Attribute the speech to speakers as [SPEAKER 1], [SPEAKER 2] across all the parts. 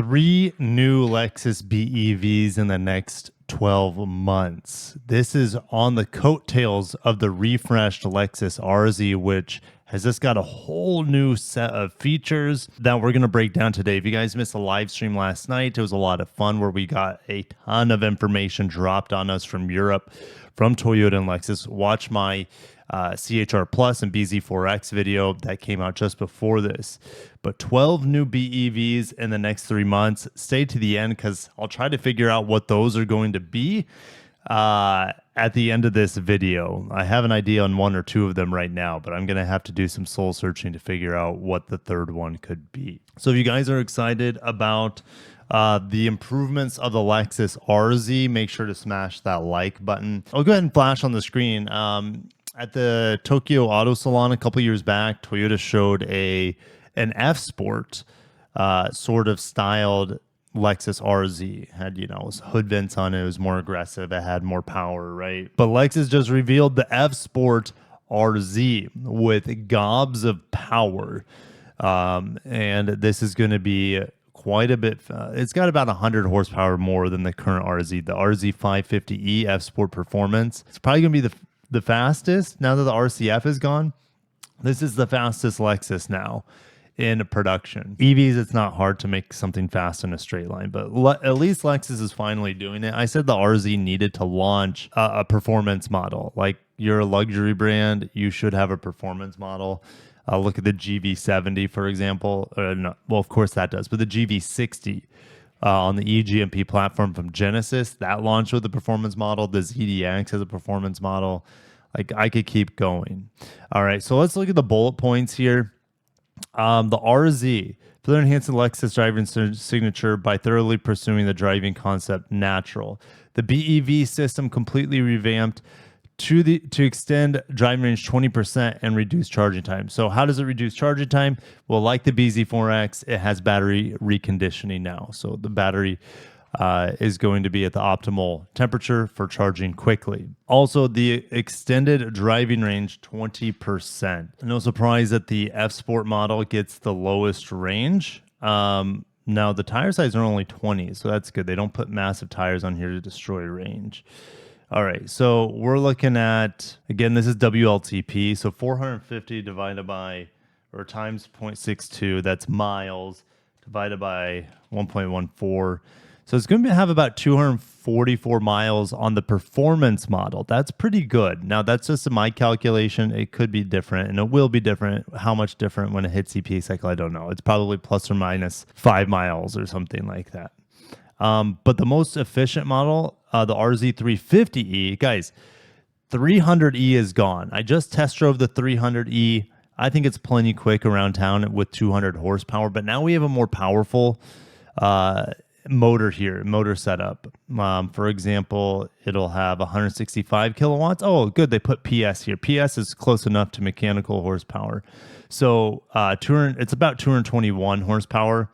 [SPEAKER 1] 3 new Lexus BEVs in the next 12 months. This is on the coattails of the refreshed Lexus RZ, which has just got a whole new set of features that we're going to break down today. If you guys missed the live stream last night, it was a lot of fun where we got a ton of information dropped on us from Europe, from Toyota and Lexus. Watch my CHR Plus and BZ4X video that came out just before this. But 12 new BEVs in the next 3 months. Stay to the end because I'll try to figure out what those are going to be at the end of this video. I have an idea on 1 or 2 of them right now, but I'm going to have to do some soul searching to figure out what the third one could be. So if you guys are excited about the improvements of the Lexus RZ, make sure to smash that like button. I'll go ahead and flash on the screen. At the Tokyo Auto Salon a couple years back, Toyota showed an F Sport sort of styled Lexus RZ. Had, it was hood vents on it. It was more aggressive. It had more power, right? But Lexus just revealed the F Sport RZ with gobs of power. And this is going to be quite a bit. It's got about 100 horsepower more than the current RZ. The RZ 550e F Sport Performance. It's probably going to be the fastest now that the RCF is gone. This is the fastest Lexus now in production. EVs, it's not hard to make something fast in a straight line, but at least Lexus is finally doing it. I said the RZ needed to launch a performance model. Like, you're a luxury brand, you should have a performance model. Look at the GV70, for example. No, well, of course that does, but the GV60 on the eGMP platform from Genesis, that launched with a performance model. The ZDX has a performance model. Like, I could keep going. All right, so let's look at the bullet points here. The RZ, further enhancing Lexus driving signature by thoroughly pursuing the driving concept natural. The BEV system completely revamped to extend driving range 20% and reduce charging time. So how does it reduce charging time? Well, like the BZ4X, it has battery reconditioning now. So the battery is going to be at the optimal temperature for charging quickly. Also, the extended driving range 20%. No surprise that the F Sport model gets the lowest range. Now, the tire size are only 20, so that's good. They don't put massive tires on here to destroy range. All right, so we're looking at, again, this is WLTP, so 450 divided by, or times 0.62, that's miles, divided by 1.14. So it's going to have about 244 miles on the performance model. That's pretty good. Now, that's just my calculation. It could be different, and it will be different. How much different when it hits EPA cycle, I don't know. It's probably plus or minus 5 miles or something like that. But the most efficient model, the RZ350e, guys, 300e is gone. I just test drove the 300e. I think it's plenty quick around town with 200 horsepower, but now we have a more powerful motor here, motor setup. For example, it'll have 165 kilowatts. Oh, good. They put PS here. PS is close enough to mechanical horsepower. So it's about 221 horsepower.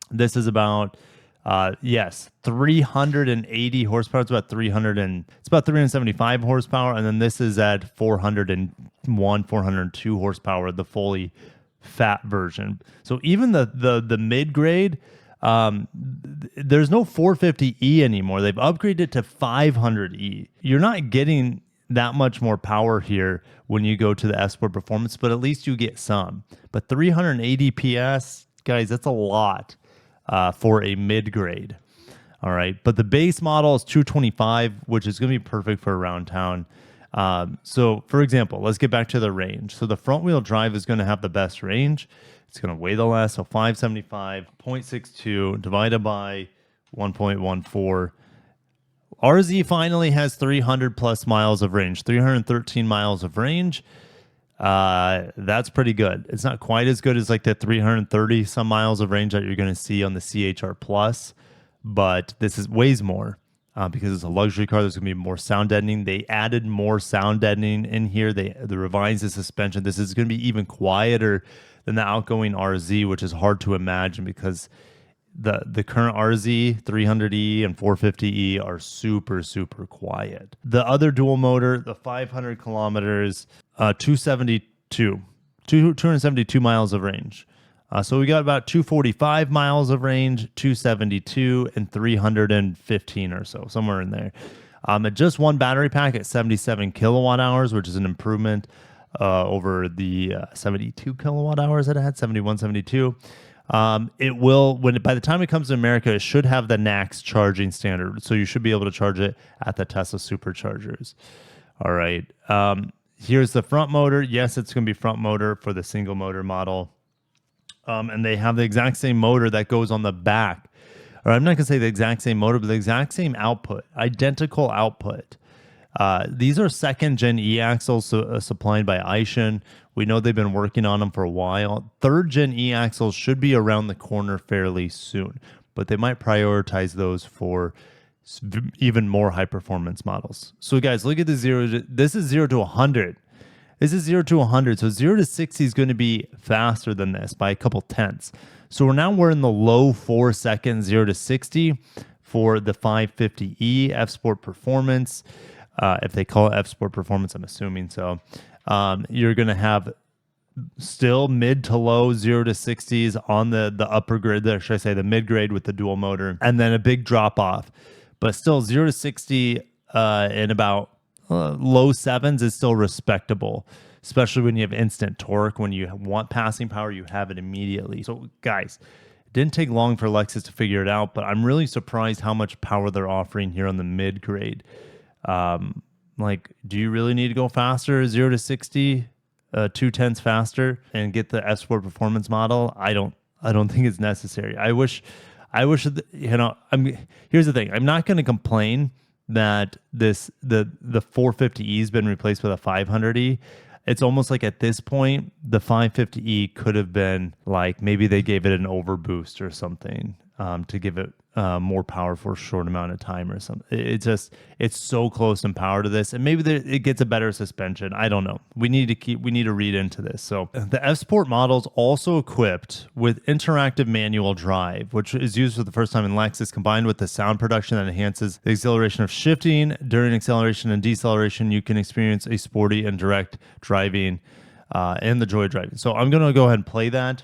[SPEAKER 1] This is about 380 horsepower. It's about 375 horsepower, and then this is at 401, 402 horsepower, the fully fat version. So even the mid grade, there's no 450e anymore. They've upgraded it to 500e. You're not getting that much more power here when you go to the F Sport Performance, but at least you get some. But 380 PS, guys, that's a lot. For a mid-grade. All right. But the base model is 225, which is going to be perfect for around town. So, for example, let's get back to the range. So the front-wheel drive is going to have the best range. It's going to weigh the less. So 575.62 divided by 1.14. RZ finally has 300 plus miles of range, 313 miles of range. That's pretty good. It's not quite as good as like the 330 some miles of range that you're going to see on the CHR Plus, but this weighs more because it's a luxury car. There's going to be more sound deadening. They added more sound deadening in here. They revised the suspension. This is going to be even quieter than the outgoing RZ, which is hard to imagine because the current RZ 300e and 450e are super, super quiet. The other dual motor, the 500 kilometers, 272 miles of range. So we got about 245 miles of range, 272, and 315 or so, somewhere in there. Just one battery pack at 77 kilowatt hours, which is an improvement over the 72 kilowatt hours that it had, 71, 72. It will, by the time it comes to America, it should have the NACS charging standard. So you should be able to charge it at the Tesla superchargers. All right. Here's the front motor. Yes, it's going to be front motor for the single motor model. And they have the exact same motor that goes on the back. Or I'm not going to say the exact same motor, but the exact same output, identical output. These are second gen e-axles supplied by Aishin. We know they've been working on them for a while. Third gen e-axles should be around the corner fairly soon, but they might prioritize those for even more high performance models. So guys, look at the this is 0 to 100. This is 0 to 100. So 0 to 60 is going to be faster than this by a couple tenths. So we're in the low 4 seconds, 0 to 60 for the 550e F Sport Performance. If they call it F Sport Performance, I'm assuming so. You're going to have still mid to low 0 to 60s on the upper grade, there, should I say the mid grade with the dual motor, and then a big drop off. But still 0 to 60 in about low 7s is still respectable, especially when you have instant torque. When you want passing power, you have it immediately. So guys, it didn't take long for Lexus to figure it out, but I'm really surprised how much power they're offering here on the mid grade. Like, do you really need to go faster, 0 to 60, 2 tenths faster, and get the F Sport Performance model? I don't think it's necessary. I wish, here's the thing. I'm not going to complain that the 450e has been replaced with a 500e. It's almost like at this point, the 550e could have been like, maybe they gave it an overboost or something to give it more power for a short amount of time or something. It's so close in power to this, and maybe it gets a better suspension. I don't know. We need to read into this. So the F Sport model's also equipped with interactive manual drive, which is used for the first time in Lexus, combined with the sound production that enhances the exhilaration of shifting. During acceleration and deceleration, you can experience a sporty and direct driving and the joy driving. So I'm going to go ahead and play that.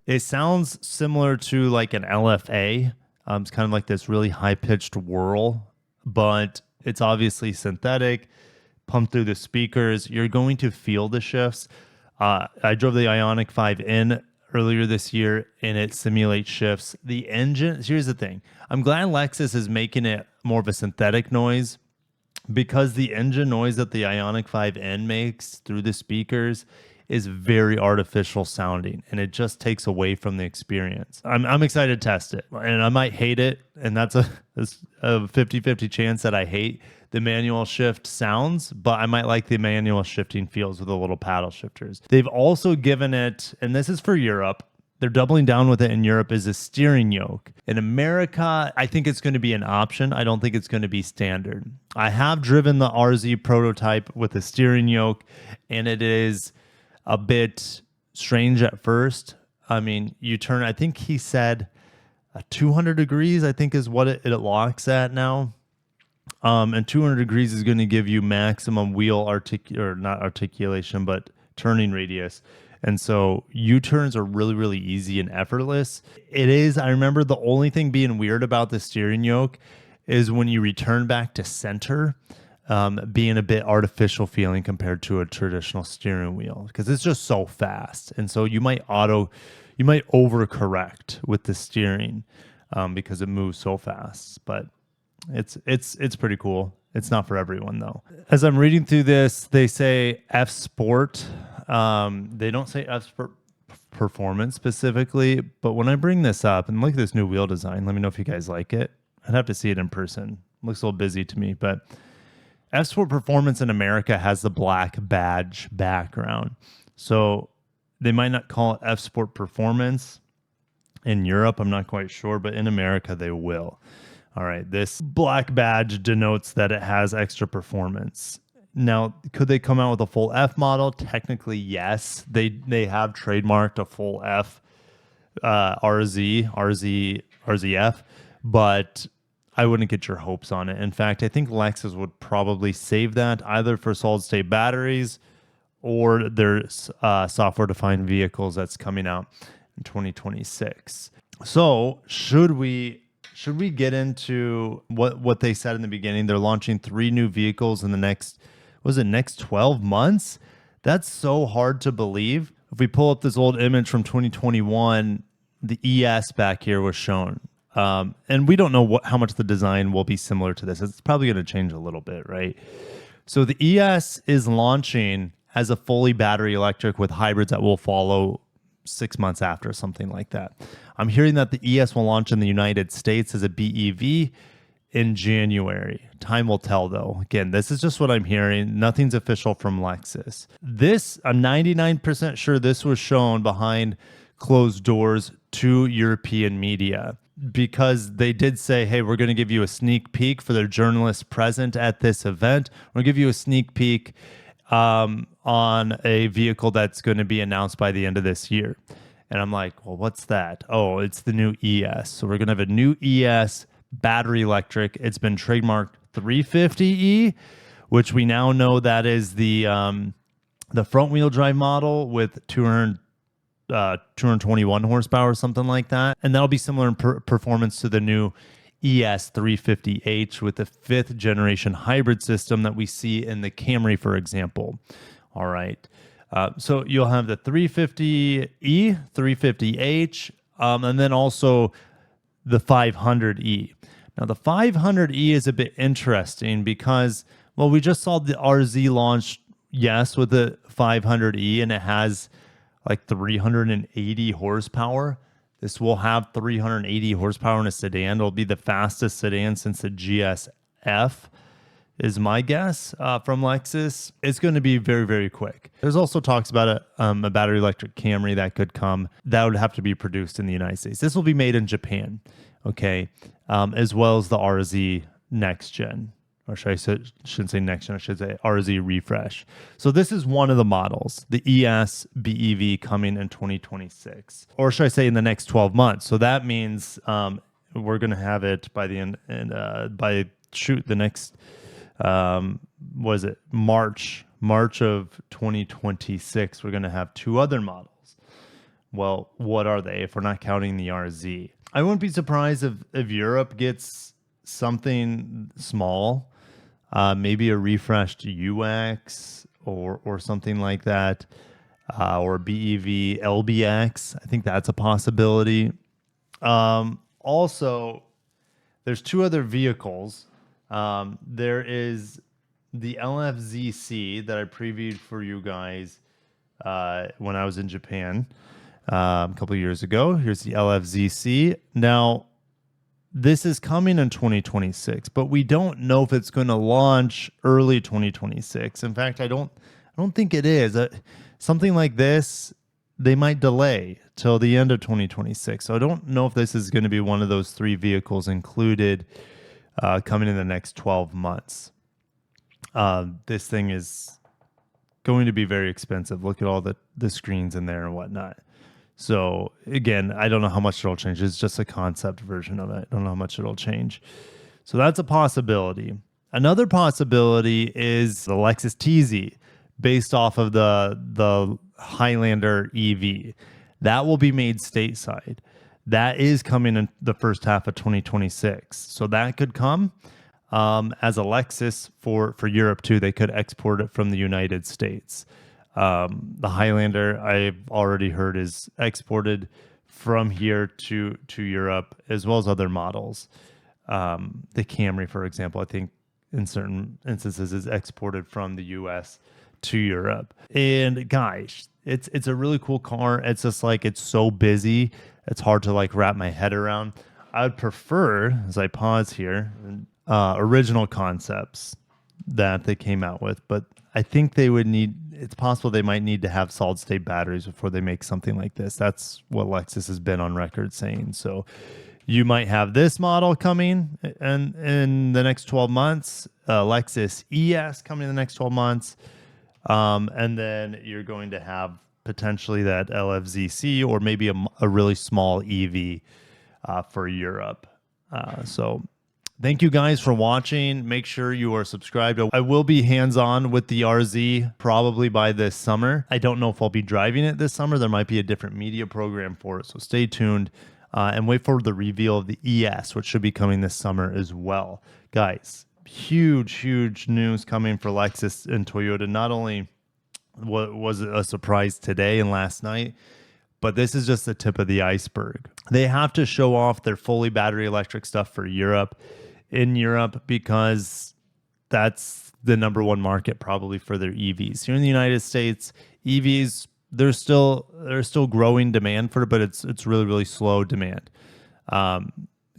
[SPEAKER 1] It sounds similar to like an LFA. It's kind of like this really high-pitched whirl, but it's obviously synthetic, pumped through the speakers. You're going to feel the shifts. I drove the Ioniq 5N earlier this year, and it simulates shifts. The engine, here's the thing. I'm glad Lexus is making it more of a synthetic noise, because the engine noise that the Ioniq 5N makes through the speakers is very artificial sounding, and it just takes away from the experience. I'm excited to test it, and I might hate it, and that's a 50-50 chance that I hate the manual shift sounds, but I might like the manual shifting feels with the little paddle shifters. They've also given it, and this is for Europe, they're doubling down with it in Europe, is a steering yoke. In America, I think it's going to be an option. I don't think it's going to be standard. I have driven the RZ prototype with a steering yoke, and it is a bit strange at first. I mean, you turn, I think he said 200 degrees, I think is what it locks at now. And 200 degrees is going to give you maximum wheel not articulation, but turning radius. And so U-turns are really, really easy and effortless. It is, I remember the only thing being weird about the steering yoke is when you return back to center, being a bit artificial feeling compared to a traditional steering wheel, because it's just so fast. And so you might overcorrect with the steering because it moves so fast. But it's pretty cool. It's not for everyone though. As I'm reading through this, they say F Sport. They don't say F Sport Performance specifically, but when I bring this up and look at this new wheel design, let me know if you guys like it. I'd have to see it in person. Looks a little busy to me, but F Sport Performance in America has the black badge background. So they might not call it F Sport Performance in Europe. I'm not quite sure, but in America they will. All right. This black badge denotes that it has extra performance. Now, could they come out with a full F model? Technically, yes. They have trademarked a full F RZF, but I wouldn't get your hopes on it. In fact, I think Lexus would probably save that either for solid state batteries or their software-defined vehicles that's coming out in 2026. So should we get into what they said in the beginning? They're launching 3 new vehicles in the next 12 months? That's so hard to believe. If we pull up this old image from 2021, the ES back here was shown. And we don't know how much the design will be similar to this. It's probably going to change a little bit, right? So the ES is launching as a fully battery electric with hybrids that will follow 6 months after, something like that. I'm hearing that the ES will launch in the United States as a BEV in January. Time will tell, though. Again, this is just what I'm hearing. Nothing's official from Lexus. I'm 99% sure this was shown behind closed doors to European media, because they did say, hey, we're going to give you a sneak peek for their journalists present at this event. We're going to give you a sneak peek on a vehicle that's going to be announced by the end of this year. And I'm like, well, what's that? Oh, it's the new ES. So we're going to have a new ES battery electric. It's been trademarked 350E, which we now know that is the front wheel drive model with 221 horsepower, something like that. And that'll be similar in performance to the new ES 350H with the 5th generation hybrid system that we see in the Camry, for example. All right. So you'll have the 350E, 350H, and then also the 500E. Now, the 500E is a bit interesting because, well, we just saw the RZ launch, yes, with the 500E, and it has like 380 horsepower. This will have 380 horsepower in a sedan. It'll be the fastest sedan since the GSF, is my guess from Lexus. It's going to be very, very quick. There's also talks about a battery electric Camry that could come. That would have to be produced in the United States. This will be made in Japan, okay, as well as the RZ next gen. Or shouldn't say next gen, I should say RZ refresh. So this is one of the models, the ES BEV coming in 2026. Or should I say in the next 12 months? So that means we're going to have it by the end, and the next, was it March of 2026, we're going to have 2 other models. Well, what are they if we're not counting the RZ? I wouldn't be surprised if Europe gets something small. Maybe a refreshed UX or something like that, or BEV LBX. I think that's a possibility. Also, there's 2 other vehicles. There is the LFZC that I previewed for you guys when I was in Japan a couple of years ago. Here's the LFZC. Now, this is coming in 2026, but we don't know if it's going to launch early 2026. In fact, I don't think it is. Something like this, they might delay till the end of 2026. So I don't know if this is going to be one of those 3 vehicles included coming in the next 12 months. This thing is going to be very expensive. Look at all the screens in there and whatnot. So again, I don't know how much it'll change. It's just a concept version of it. I don't know how much it'll change. So that's a possibility. Another possibility is the Lexus TZ, based off of the Highlander EV. That will be made stateside. That is coming in the first half of 2026. So that could come as a Lexus for Europe too. They could export it from the United States. The Highlander, I've already heard, is exported from here to Europe, as well as other models. The Camry, for example, I think in certain instances is exported from the US to Europe. And guys, it's a really cool car. It's just like, it's so busy. It's hard to like wrap my head around. I would prefer, as I pause here, original concepts that they came out with, but I think they would need, it's possible they might need to have solid state batteries before they make something like this. That's what Lexus has been on record saying. So you might have this model coming in the next 12 months, Lexus ES coming in the next 12 months. And then you're going to have potentially that LFZC or maybe a really small EV for Europe. So Thank you guys for watching. Make sure you are subscribed. I will be hands-on with the RZ probably by this summer. I don't know if I'll be driving it this summer. There might be a different media program for it, so stay tuned and wait for the reveal of the ES, which should be coming this summer as well. Guys, huge news coming for Lexus and Toyota. Not only was it a surprise today and last night, but this is just the tip of the iceberg. They have to show off their fully battery electric stuff for Europe. In Europe, because that's the #1 market probably for their EVs. Here in the United States, EVs, there's still growing demand for it, but it's really slow demand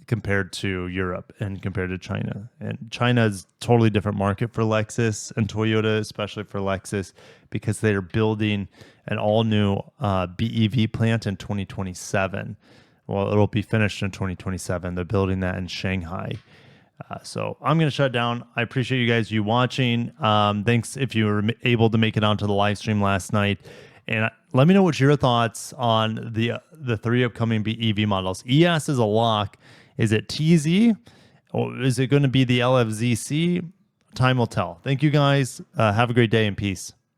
[SPEAKER 1] compared to Europe and compared to China. And China is a totally different market for Lexus and Toyota, especially for Lexus, because they are building an all-new BEV plant in 2027. Well, it'll be finished in 2027. They're building that in Shanghai. So I'm going to shut down. I appreciate you watching. Thanks if you were able to make it onto the live stream last night. And let me know what your thoughts on the 3 upcoming BEV models. ES is a lock. Is it TZ or is it going to be the LFZC? Time will tell. Thank you guys. Have a great day and peace.